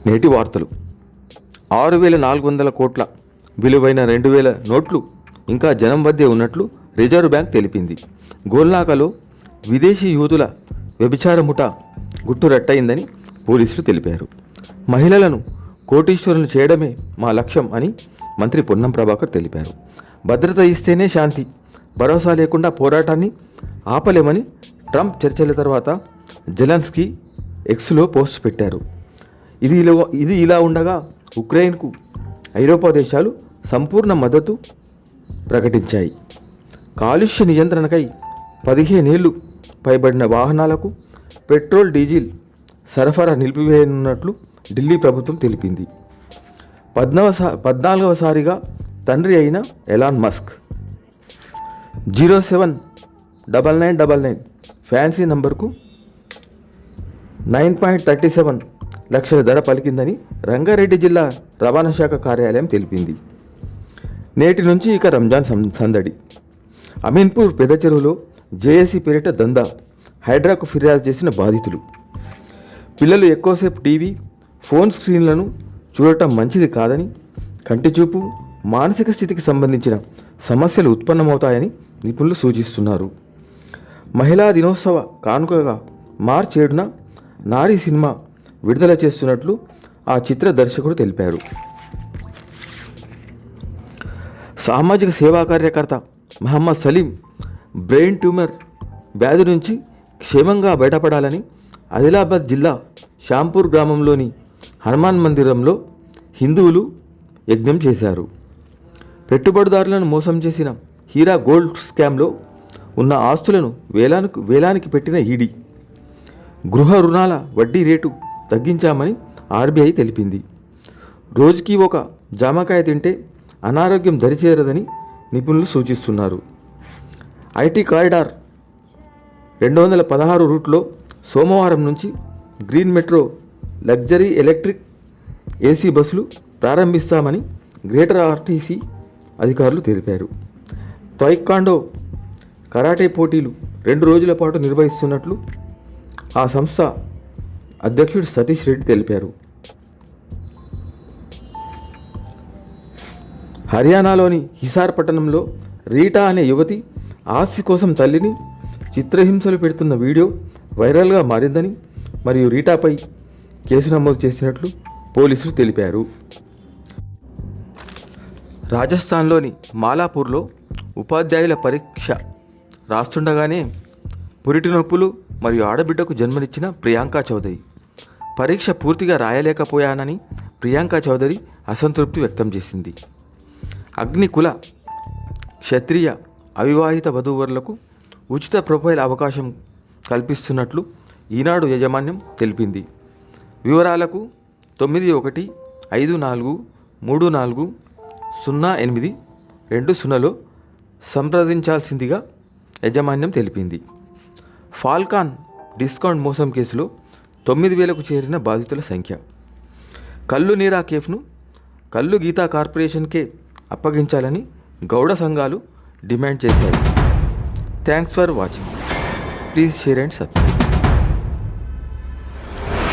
నేటి వార్తలు. 6,400 కోట్ల విలువైన 2,000 నోట్లు ఇంకా జనం వద్దే ఉన్నట్లు రిజర్వ్ బ్యాంక్ తెలిపింది. గోల్నాకలో విదేశీ యూదుల వ్యభిచార ముఠా గుట్టురట్టయిందని పోలీసులు తెలిపారు. మహిళలను కోటీశ్వరులను చేయడమే మా లక్ష్యం అని మంత్రి పొన్నం ప్రభాకర్ తెలిపారు. భద్రత ఇస్తేనే శాంతి, భరోసా లేకుండా పోరాటాన్ని ఆపలేమని ట్రంప్ చర్చల తర్వాత జెలెన్స్కీ ఎక్స్లో పోస్ట్ పెట్టారు. ఇది ఇలా ఉండగా ఉక్రెయిన్కు ఐరోపా దేశాలు సంపూర్ణ మద్దతు ప్రకటించాయి. కాలుష్య నియంత్రణకై 15 ఏళ్లు పైబడిన వాహనాలకు పెట్రోల్, డీజిల్ సరఫరా నిలిపివేయనున్నట్లు ఢిల్లీ ప్రభుత్వం తెలిపింది. 14వసారిగా తండ్రి అయిన ఎలాన్ మస్క్ 079999 ఫ్యాన్సీ నంబర్కు 9.37 లక్షల ధర పలికిందని రంగారెడ్డి జిల్లా రవాణా శాఖ కార్యాలయం తెలిపింది. నేటి నుంచి ఇక రంజాన్ సందడి. అమీన్పూర్ పెద్ద చెరువులో జేఏసీ పేరిట దందా, హైడ్రాకు ఫిర్యాదు చేసిన బాధితులు. పిల్లలు ఎక్కువసేపు టీవీ, ఫోన్ స్క్రీన్లను చూడటం మంచిది కాదని, కంటిచూపు, మానసిక స్థితికి సంబంధించిన సమస్యలు ఉత్పన్నమవుతాయని నిపుణులు సూచిస్తున్నారు. మహిళా దినోత్సవ కానుకగా మార్చి 7న నారీ సినిమా విడుదల చేస్తున్నట్లు ఆ చిత్ర దర్శకుడు తెలిపారు. సామాజిక సేవా కార్యకర్త మహమ్మద్ సలీం బ్రెయిన్ ట్యూమర్ వ్యాధి నుంచి క్షేమంగా బయటపడాలని ఆదిలాబాద్ జిల్లా షాంపూర్ గ్రామంలోని హనుమాన్ మందిరంలో హిందువులు యజ్ఞం చేశారు. పెట్టుబడిదారులను మోసం చేసిన హీరా గోల్డ్ స్కామ్లో ఉన్న ఆస్తులను వేలానికి పెట్టిన ఈడీ. గృహ రుణాల వడ్డీ రేటు తగ్గించామని ఆర్బీఐ తెలిపింది. రోజుకి ఒక జామకాయ తింటే అనారోగ్యం దరిచేరదని నిపుణులు సూచిస్తున్నారు. ఐటీ కారిడార్ 216 రూట్లో సోమవారం నుంచి green metro luxury electric AC బస్సులు ప్రారంభిస్తామని గ్రేటర్ ఆర్టీసీ అధికారులు తెలిపారు. తాయిక్వాండో, కరాటే పోటీలు 2 రోజుల పాటు నిర్వహిస్తున్నట్లు ఆ సంస్థ అధ్యక్షుడు సతీష్ రెడ్డి తెలిపారు. హర్యానాలోని హిసార్ పట్టణంలో రీటా అనే యువతి ఆస్తి కోసం తల్లిని చిత్రహింసలు పెడుతున్న వీడియో వైరల్గా మారిందని మరియు రీటాపై కేసు నమోదు చేసినట్లు పోలీసులు తెలిపారు. రాజస్థాన్లోని మాలాపూర్లో ఉపాధ్యాయుల పరీక్ష రాస్తుండగానే పురిటి నొప్పులు మరియు ఆడబిడ్డకు జన్మనిచ్చిన ప్రియాంక చౌదరి. పరీక్ష పూర్తిగా రాయలేకపోయానని ప్రియాంక చౌదరి అసంతృప్తి వ్యక్తం చేసింది. అగ్నికుల, క్షత్రియ, అవివాహిత వధూవరులకు ఉచిత ప్రొఫైల్ అవకాశం కల్పిస్తున్నట్లు ఈనాడు యాజమాన్యం తెలిపింది. వివరాలకు 9154340820లో సంప్రదించాల్సిందిగా యాజమాన్యం తెలిపింది. ఫాల్కాన్ డిస్కౌంట్ మోసం కేసులో 9,000కు చేరిన బాధితుల సంఖ్య. కల్లు నీరా కేఫ్ను కల్లు గీతా కార్పొరేషన్కే అప్పగించాలని గౌడ సంఘాలు డిమాండ్ చేశాయి. Thanks for watching. Please share and subscribe.